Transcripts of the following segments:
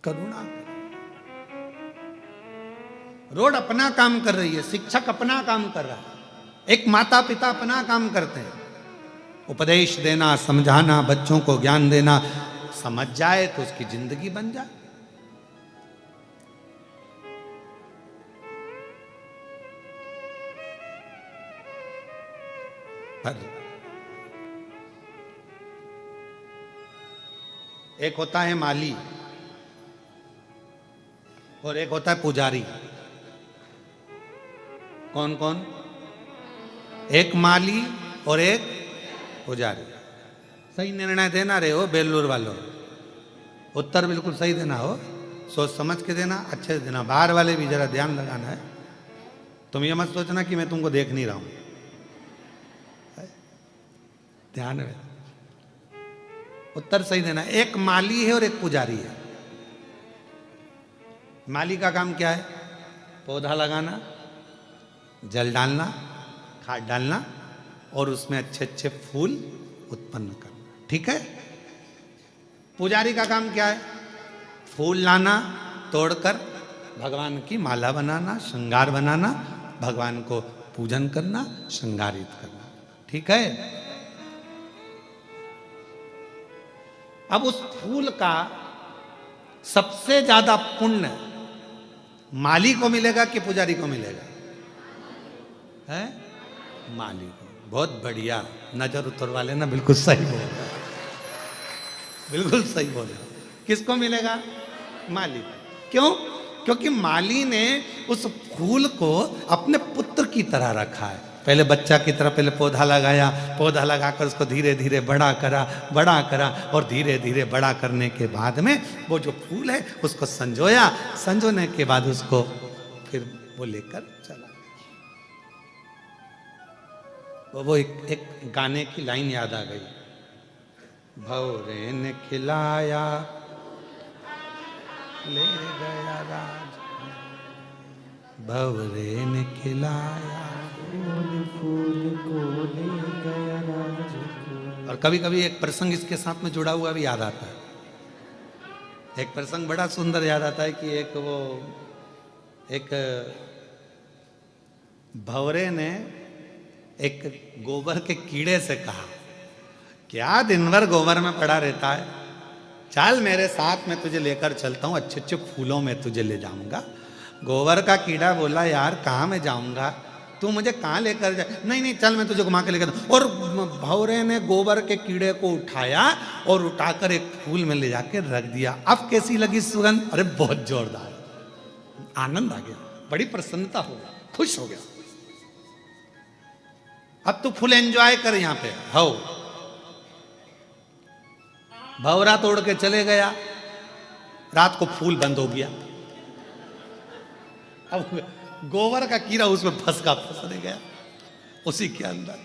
करुणा। Road अपना काम कर रही है, शिक्षक अपना काम कर रहा है, एक माता पिता अपना काम करते हैं, उपदेश देना, समझाना, बच्चों को ज्ञान देना, समझ जाए तो उसकी जिंदगी बन जाए। एक होता है माली और एक होता है पुजारी। कौन कौन? एक माली और एक पुजारी। सही निर्णय देना रहे हो बेलूर वालों, उत्तर बिल्कुल सही देना हो, सोच समझ के देना, अच्छे से देना। बाहर वाले भी जरा ध्यान लगाना है। तुम ये मत सोचना कि मैं तुमको देख नहीं रहा हूं, ध्यान में उत्तर सही देना। एक माली है और एक पुजारी है। माली का काम क्या है? पौधा लगाना, जल डालना, खाद डालना और उसमें अच्छे अच्छे फूल उत्पन्न करना, ठीक है। पुजारी का काम क्या है? फूल लाना, तोड़कर भगवान की माला बनाना, श्रृंगार बनाना, भगवान को पूजन करना, श्रृंगारित करना, ठीक है। अब उस फूल का सबसे ज्यादा पुण्य माली को मिलेगा कि पुजारी को मिलेगा? है माली को। बहुत बढ़िया, नजर उतर वाले ना बिल्कुल सही बोल रहे, बिल्कुल सही बोले। किसको मिलेगा? माली को। क्यों? क्योंकि माली ने उस फूल को अपने पुत्र की तरह रखा है। पहले बच्चा की तरह पहले पौधा लगाया, पौधा लगाकर उसको धीरे धीरे बड़ा करा और धीरे धीरे बड़ा करने के बाद में वो जो फूल है उसको संजोया, संजोने के बाद उसको फिर वो लेकर चला। वो एक गाने की लाइन याद आ गई, भंवरे ने खिलाया ले गया राज, भंवरे ने खिलाया फूल को ले गया राज। और कभी कभी एक प्रसंग इसके साथ में जुड़ा हुआ भी याद आता है। एक प्रसंग बड़ा सुंदर याद आता है कि एक भंवरे ने एक गोबर के कीड़े से कहा, क्या दिन भर गोबर में पड़ा रहता है, चल मेरे साथ में तुझे लेकर चलता हूँ, अच्छे अच्छे फूलों में तुझे ले जाऊंगा। गोबर का कीड़ा बोला, यार कहाँ मैं जाऊंगा, तू मुझे कहाँ लेकर जाए? नहीं नहीं चल मैं तुझे घुमा के लेकर। और भंवरे ने गोबर के कीड़े को उठाया और उठाकर एक फूल में ले जाके रख दिया। अब कैसी लगी सुगंध? अरे बहुत जोरदार, आनंद आ गया, बड़ी प्रसन्नता हो गई, खुश हो गया। अब तू फुल एंजॉय कर यहाँ पे। हो भंवरा तोड़ के चले गया, रात को फूल बंद हो गया। अब गोबर का कीड़ा उसमें फंस गया उसी के अंदर।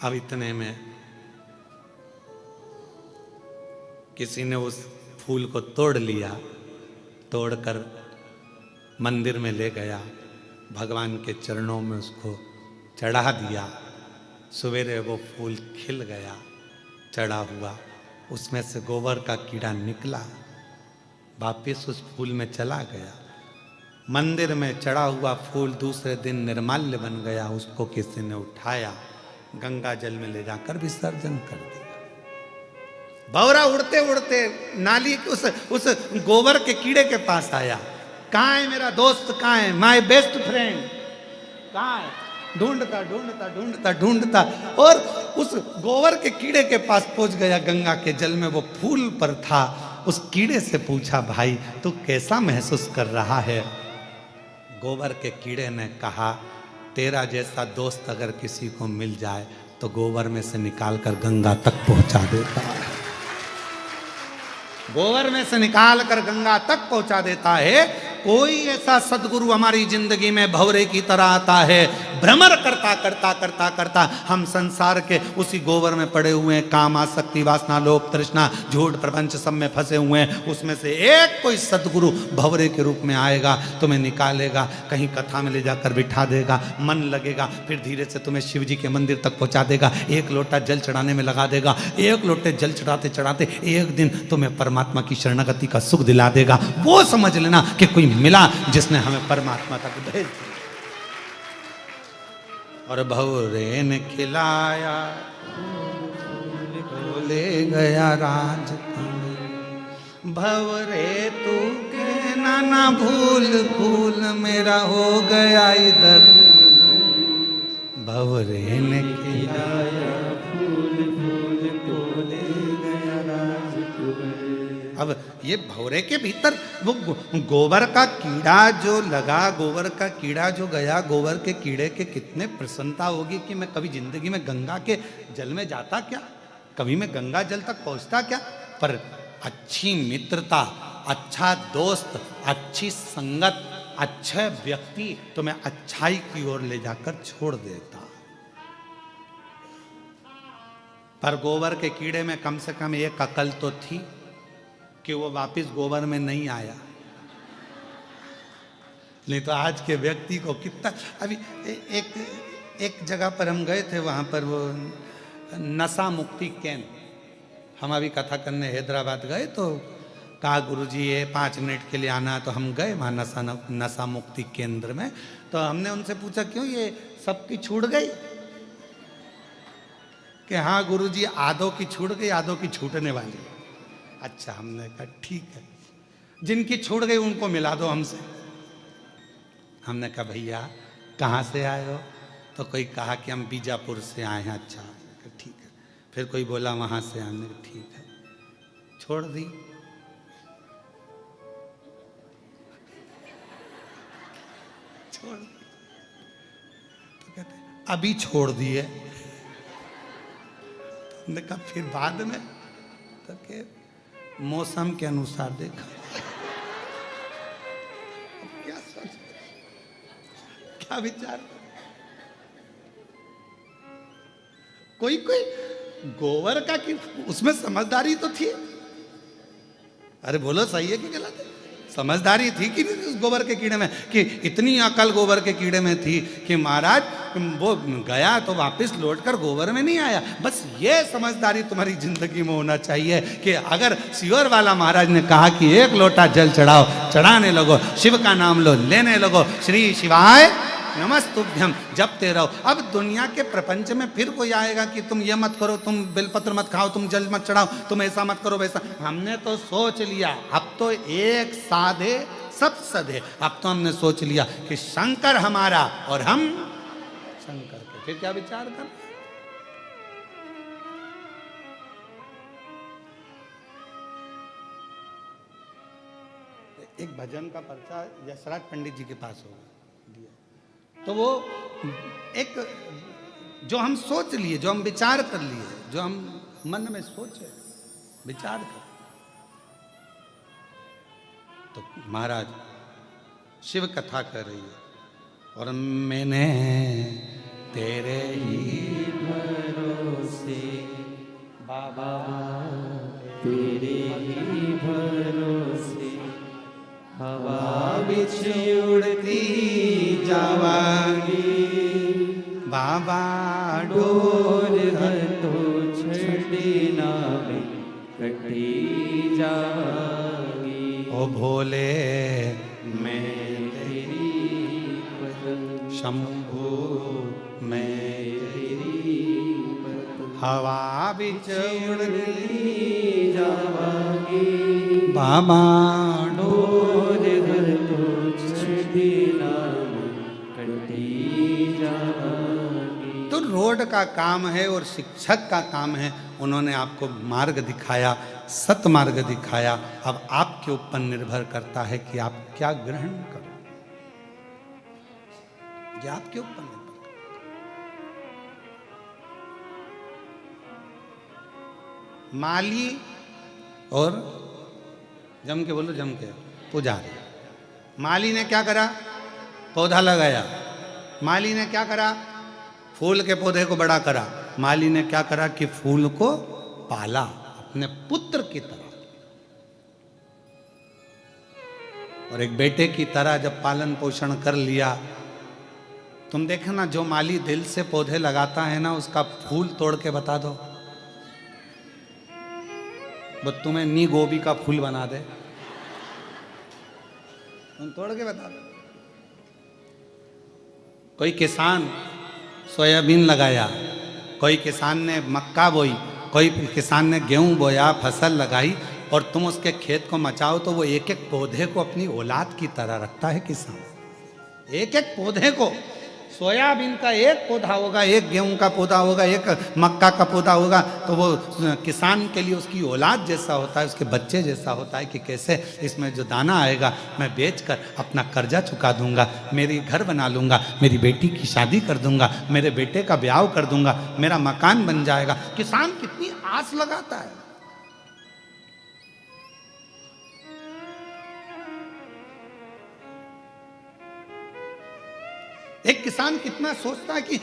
अब इतने में किसी ने उस फूल को तोड़ लिया, तोड़कर मंदिर में ले गया, भगवान के चरणों में उसको चढ़ा दिया। सवेरे वो फूल खिल गया, चढ़ा हुआ, उसमें से गोबर का कीड़ा निकला, वापिस उस फूल में चला गया। मंदिर में चढ़ा हुआ फूल दूसरे दिन निर्माल्य बन गया, उसको किसी ने उठाया, गंगा जल में ले जाकर विसर्जन कर दिया। भंवरा उड़ते उड़ते नाली उस गोबर के कीड़े के पास आया, कहाँ है मेरा दोस्त, कहाँ है माय बेस्ट फ्रेंड, कहाँ है? ढूंढता और उस गोबर के कीड़े के पास पहुंच गया, गंगा के जल में वो फूल पर था। उस कीड़े से पूछा, भाई तू कैसा महसूस कर रहा है? गोबर के कीड़े ने कहा, तेरा जैसा दोस्त अगर किसी को मिल जाए तो गोबर में से निकालकर गंगा तक पहुंचा देता है, गोबर में से निकाल कर गंगा तक पहुंचा देता है। कोई ऐसा सदगुरु हमारी जिंदगी में भंवरे की तरह आता है, भ्रमर करता करता करता करता हम संसार के उसी गोबर में पड़े हुए हैं। काम, आसक्ति, वासना, लोभ, तृष्णा, झूठ, प्रपंच सब में फंसे हुए हैं। उसमें से एक कोई सदगुरु भंवरे के रूप में आएगा, तुम्हें निकालेगा, कहीं कथा में ले जाकर बिठा देगा, मन लगेगा, फिर धीरे से तुम्हें शिव जी के मंदिर तक पहुंचा देगा, एक लोटा जल चढ़ाने में लगा देगा। एक लोटे जल चढ़ाते चढ़ाते एक दिन तुम्हें परमात्मा की शरणागति का सुख दिला देगा। वो समझ लेना कि कोई मिला जिसने हमें परमात्मा तक भेज दिया। और भंवरे ने खिलाया, ले गया राज, भंवरे तू के नाना भूल भूल मेरा हो गया इधर। भंवरे ने खिलाया फूल फूल तो ले गया राज। अब ये भंवरे के भीतर वो गोबर का कीड़ा जो लगा, गोबर का कीड़ा जो गया, गोबर के कीड़े के कितने प्रसन्नता होगी कि मैं कभी जिंदगी में गंगा के जल में जाता क्या, कभी मैं गंगा जल तक पहुंचता क्या। पर अच्छी मित्रता, अच्छा दोस्त, अच्छी संगत, अच्छे व्यक्ति तुम्हें अच्छाई की ओर ले जाकर छोड़ देता। पर गोबर के कीड़े में कम से कम एक अकल तो थी कि वो वापस गोबर में नहीं आया। नहीं तो आज के व्यक्ति को कितना, अभी एक जगह पर हम गए थे, वहां पर वो नशा मुक्ति केंद्र, हम अभी कथा करने हैदराबाद गए तो कहा गुरुजी ये 5 मिनट के लिए आना, तो हम गए वहाँ नशा मुक्ति केंद्र में। तो हमने उनसे पूछा क्यों ये सबकी छूट गई, कि हाँ गुरुजी आधों की छूट गई, आधों की छूटने वाली। अच्छा, हमने कहा ठीक है, जिनकी छूट गई उनको मिला दो हमसे। हमने कहा भैया कहाँ से आए हो, तो कोई कहा कि हम बीजापुर से आए हैं। अच्छा ठीक है, फिर कोई बोला वहाँ से, हमने कहा ठीक है, छोड़ दी। छोड़ दी तो कहते अभी छोड़ दिए। हमने कहा फिर बाद में, तो के मौसम के अनुसार देखा। क्या सोच, क्या विचार, कोई कोई गोबर का कि उसमें समझदारी तो थी। अरे बोलो सही है कि गलत है? समझदारी थी कि नहीं उस गोबर के कीड़े में, कि इतनी अकल गोबर के कीड़े में थी कि महाराज वो गया तो वापस लौटकर गोबर में नहीं आया। बस ये समझदारी तुम्हारी जिंदगी में होना चाहिए कि अगर सियोर वाला महाराज ने कहा कि एक लोटा जल चढ़ाओ, चढ़ाने लगो, शिव का नाम लो, लेने लगो, श्री शिवाय नमस्तुभ्यम जपते रहो। अब दुनिया के प्रपंच में फिर कोई आएगा कि तुम ये मत करो, तुम बेलपत्र मत खाओ, तुम जल मत चढ़ाओ, तुम ऐसा मत करो वैसा। हमने तो सोच लिया, अब तो एक साधे सब सधे। अब तो हमने सोच लिया कि शंकर हमारा और हम शंकर के, फिर क्या विचार कर। एक भजन का पर्चा यशराज पंडित जी के पास होगा, तो वो एक जो हम सोच लिए, जो हम विचार कर लिए, जो हम मन में सोचे विचार कर, तो महाराज शिव कथा कर रही है और मैंने तेरे ही भरोसे बाबा, तेरे ही भरोसे हवा बिछ उड़ती जावांगी, बाबा डोर है तो छड़ना में कटी जाएगी। ओ भोले मैं तेरी शंभू, मैं तेरी हवा बिच उड़ती जावांगी, बाबा डोर है तो छड़ना तो रोड का काम है और शिक्षक का काम है। उन्होंने आपको मार्ग दिखाया, सत मार्ग दिखाया। अब आपके ऊपर निर्भर करता है कि आप क्या ग्रहण करो, ये आपके ऊपर निर्भर करता है। माली और जम के बोलो, जम के पुजारी। माली ने क्या करा, पौधा लगाया, माली ने क्या करा? फूल के पौधे को बड़ा करा। माली ने क्या करा कि फूल को पाला अपने पुत्र की तरह, और एक बेटे की तरह जब पालन पोषण कर लिया। तुम देखना, जो माली दिल से पौधे लगाता है ना, उसका फूल तोड़ के बता दो, वो तुम्हें नी गोभी का फूल बना दे। तुम तोड़ के बता दो। कोई किसान सोयाबीन लगाया, कोई किसान ने मक्का बोई, कोई किसान ने गेहूं बोया, फसल लगाई, और तुम उसके खेत को मचाओ तो वो एक एक पौधे को अपनी औलाद की तरह रखता है किसान। एक एक पौधे को, सोयाबीन का एक पौधा होगा, एक गेहूं का पौधा होगा, एक मक्का का पौधा होगा, तो वो किसान के लिए उसकी औलाद जैसा होता है, उसके बच्चे जैसा होता है कि कैसे इसमें जो दाना आएगा मैं बेचकर अपना कर्जा चुका दूंगा, मेरी घर बना लूंगा, मेरी बेटी की शादी कर दूंगा, मेरे बेटे का ब्याह कर दूंगा, मेरा मकान बन जाएगा। किसान कितनी आस लगाता है। एक किसान कितना सोचता है कि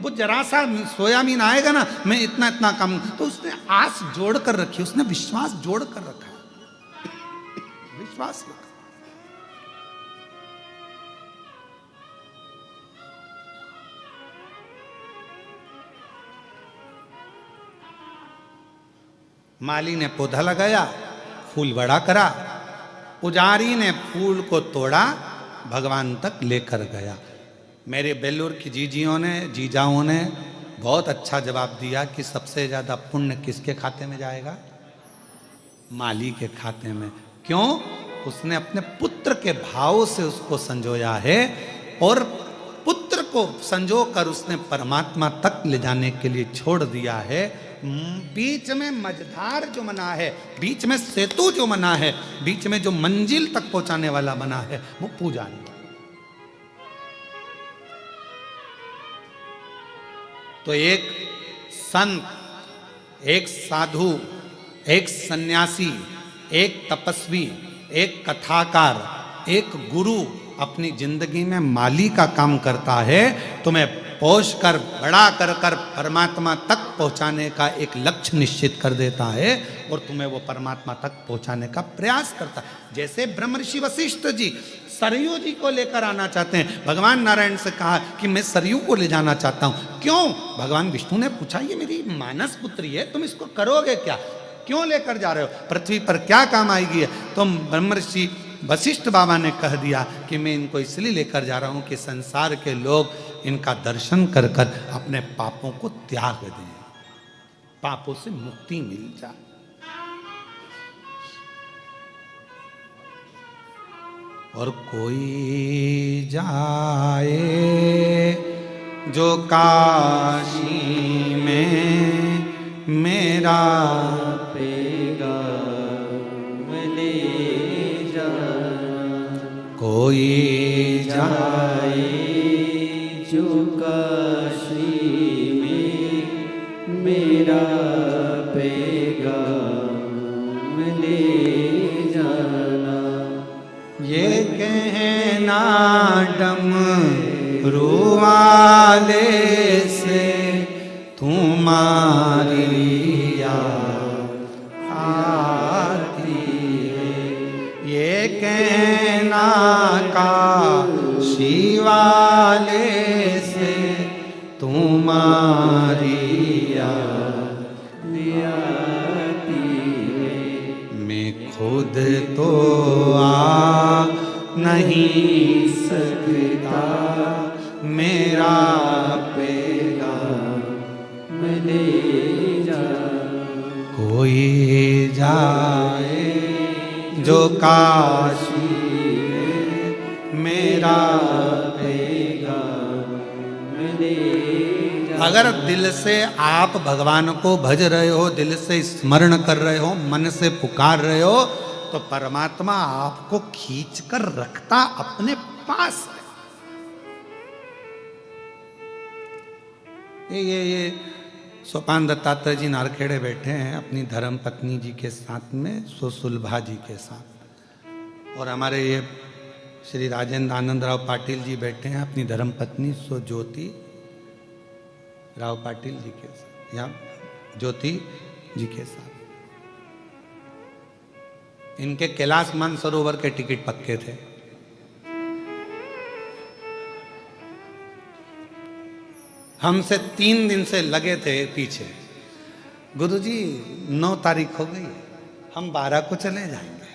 वो जरा सा सोयाबीन आएगा ना, मैं इतना इतना कम, तो उसने आस जोड़ कर रखी, उसने विश्वास जोड़ कर रखा, विश्वास रखा। माली ने पौधा लगाया, फूल बड़ा करा, पुजारी ने फूल को तोड़ा, भगवान तक लेकर गया। मेरे बेलूर की जीजाओं ने बहुत अच्छा जवाब दिया कि सबसे ज़्यादा पुण्य किसके खाते में जाएगा? माली के खाते में। क्यों? उसने अपने पुत्र के भाव से उसको संजोया है, और पुत्र को संजो कर उसने परमात्मा तक ले जाने के लिए छोड़ दिया है। बीच में मझधार जो बना है, बीच में सेतु जो बना है, बीच में जो मंजिल तक पहुंचाने वाला बना है, वो पूजा नहीं। तो एक संत, एक साधु, एक सन्यासी, एक तपस्वी, एक कथाकार, एक गुरु अपनी जिंदगी में माली का काम करता है, तुम्हें पोष कर बड़ा कर कर परमात्मा तक पहुंचाने का एक लक्ष्य निश्चित कर देता है, और तुम्हें वो परमात्मा तक पहुंचाने का प्रयास करता है। जैसे ब्रह्मर्षि वशिष्ठ जी सरयू जी को लेकर आना चाहते हैं। भगवान नारायण से कहा कि मैं सरयू को ले जाना चाहता हूं। क्यों? भगवान विष्णु ने पूछा, ये मेरी मानस पुत्री है, तुम इसको करोगे क्या? क्यों लेकर जा रहे हो? पृथ्वी पर क्या काम आएगी? तो ब्रह्मर्षि वशिष्ठ बाबा ने कह दिया कि मैं इनको इसलिए लेकर जा रहा हूं कि संसार के लोग इनका दर्शन कर कर अपने पापों को त्याग दें, पापों से मुक्ति मिल जाए। और कोई जाए जो काशी में मेरा पेगा ले जा, कोई जाए जो काशी में मेरा पेगा ले जाना, ये कहना डमरू वाले से तुम्हारी याद आती है, ये कहना काशी वाले से तुम्हारी याद आती है। मैं खुद तो आ नहीं सकता, मेरा पैगाम ले जा, कोई जाए जो काशी में मेरा पैगाम ले जा। अगर दिल से आप भगवान को भज रहे हो, दिल से स्मरण कर रहे हो, मन से पुकार रहे हो, तो परमात्मा आपको खींचकर रखता अपने पास है। ये सोपान दत्तात्रेय जी नारखेड़े बैठे हैं अपनी धर्म पत्नी जी के साथ में, सुलभा जी के साथ, और हमारे ये श्री राजेंद्र आनंद राव पाटिल जी बैठे हैं अपनी धर्म पत्नी सो ज्योति राव पाटिल जी के साथ, या ज्योति जी के साथ। इनके कैलाश मानसरोवर के टिकट पक्के थे। हमसे 3 दिन से लगे थे पीछे, गुरुजी 9 तारीख हो गई, हम 12 को चले जाएंगे।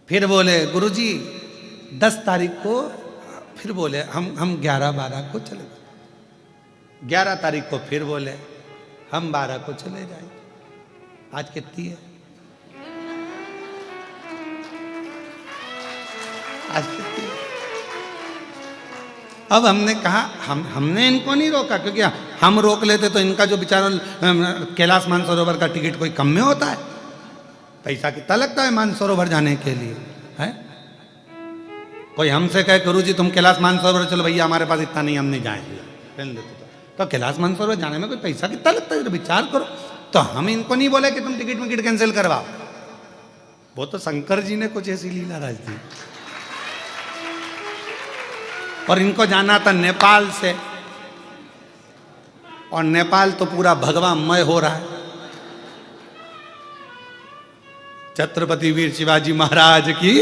फिर बोले गुरुजी 10 तारीख को, फिर बोले हम 11-12 को चले जाएंगे। 11 तारीख को फिर बोले हम 12 को चले जाएंगे। आज कितनी है? आज कितनी है? अब हमने कहा हमने इनको नहीं रोका, क्योंकि हम रोक लेते तो इनका जो बेचारा कैलाश मानसरोवर का टिकट कोई कम में होता है। पैसा कितना लगता है मानसरोवर जाने के लिए, है? कोई हमसे कहे गुरुजी तुम कैलाश मानसरोवर चलो, भैया हमारे पास इतना नहीं, हम नहीं जाएंगे। तो कैलाश मानसरोवर जाने में कोई पैसा कितना लगता है, तो विचार करो। तो हम इनको नहीं बोले कि तुम टिकट कैंसिल करवाओ, वो तो शंकर जी ने कुछ ऐसी लीला राज दी। और इनको जाना था नेपाल से, और नेपाल तो पूरा भगवामय हो रहा है। छत्रपति वीर शिवाजी महाराज की,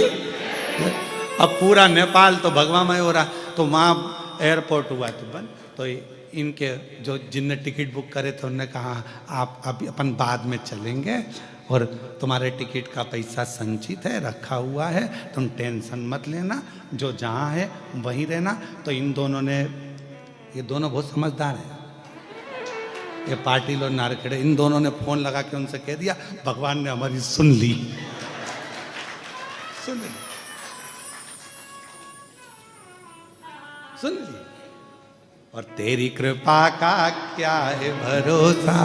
अब पूरा नेपाल तो भगवामय हो रहा है। तो वहां एयरपोर्ट हुआ तो बंद। तो इनके जो जिनने टिकट बुक करे थे उन्होंने कहा आप अभी अपन बाद में चलेंगे, और तुम्हारे टिकट का पैसा संचित है, रखा हुआ है, तुम टेंशन मत लेना, जो जहाँ है वहीं रहना। तो इन दोनों ने, ये दोनों बहुत समझदार हैं, ये पाटिल और नारखेड़े, इन दोनों ने फोन लगा के उनसे कह दिया भगवान ने हमारी सुन ली, सुन ली, सुन ली। और तेरी कृपा का क्या है भरोसा,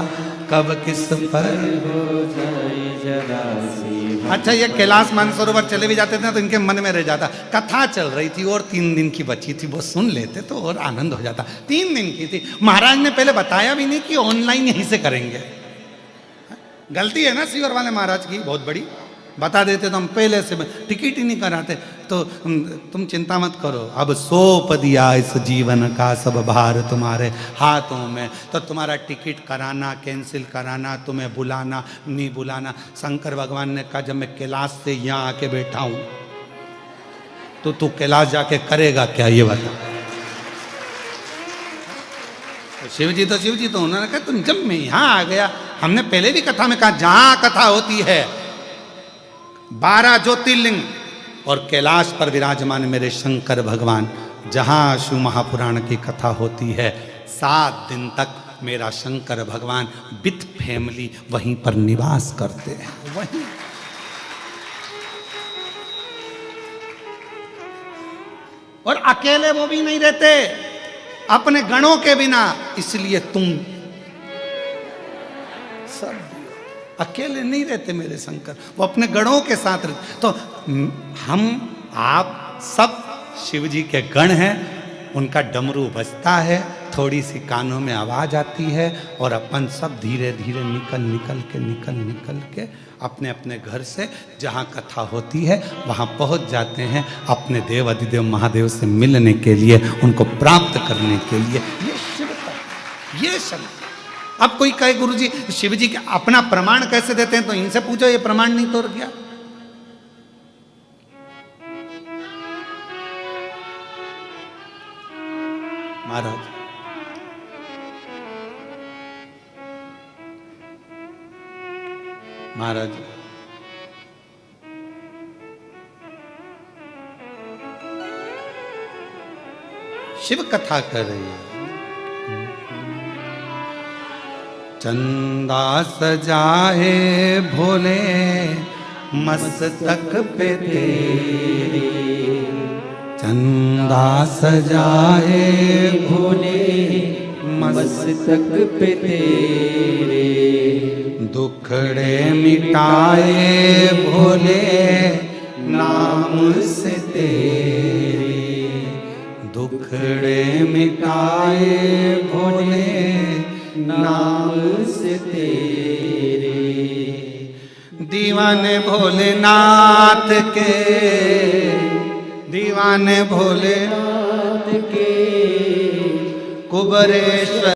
कब किस पर हो जाए जरा सी। अच्छा, ये कैलाश मानसरोवर चले भी जाते थे तो इनके मन में रह जाता, कथा चल रही थी और 3 दिन की बची थी, वो सुन लेते तो और आनंद हो जाता। 3 दिन की थी, महाराज ने पहले बताया भी नहीं कि ऑनलाइन यहीं से करेंगे। गलती है ना सीवर वाले महाराज की बहुत बड़ी, बता देते तो हम पहले से टिकट ही नहीं कराते। तो तुम चिंता मत करो, अब सौंप दिया इस जीवन का सब भार तुम्हारे हाथों में। तो तुम्हारा टिकट कराना, कैंसिल कराना, तुम्हें बुलाना, नहीं बुलाना, शंकर भगवान ने कहा जब मैं कैलाश से यहाँ आके बैठा हूं तो तू कैलाश जाके करेगा क्या, ये बता। शिव जी तो उन्होंने कहा तुम, जब मैं यहाँ आ गया, हमने पहले भी कथा में कहा जहां कथा होती है 12 ज्योतिर्लिंग और कैलाश पर विराजमान मेरे शंकर भगवान, जहां शिव महापुराण की कथा होती है 7 दिन तक मेरा शंकर भगवान विथ फैमिली वहीं पर निवास करते हैं, वहीं। और अकेले वो भी नहीं रहते, अपने गणों के बिना, इसलिए तुम सब अकेले नहीं रहते मेरे शंकर, वो अपने गणों के साथ रहते। तो हम आप सब शिव जी के गण हैं, उनका डमरू बजता है, थोड़ी सी कानों में आवाज आती है, और अपन सब धीरे धीरे निकल के अपने अपने घर से जहाँ कथा होती है वहाँ पहुँच जाते हैं, अपने देव अधिदेव महादेव से मिलने के लिए, उनको प्राप्त करने के लिए। ये शिव का, ये शब्द। अब कोई कहे गुरुजी शिव जी के अपना प्रमाण कैसे देते हैं, तो इनसे पूछो, ये प्रमाण नहीं तोड़ गया। महाराज महाराज शिव कथा कर रही है। चंदा सजाए भोले मस्तक पे तेरे, चंदा सजाए भोले मस्तक पे तेरे, दुखड़े मिटाए भोले नाम से तेरे, दुखड़े मिटाए भोले नाम से तेरे, दीवाने भोलेनाथ के, दीवाने भोलेनाथ के, कुबरेश्वर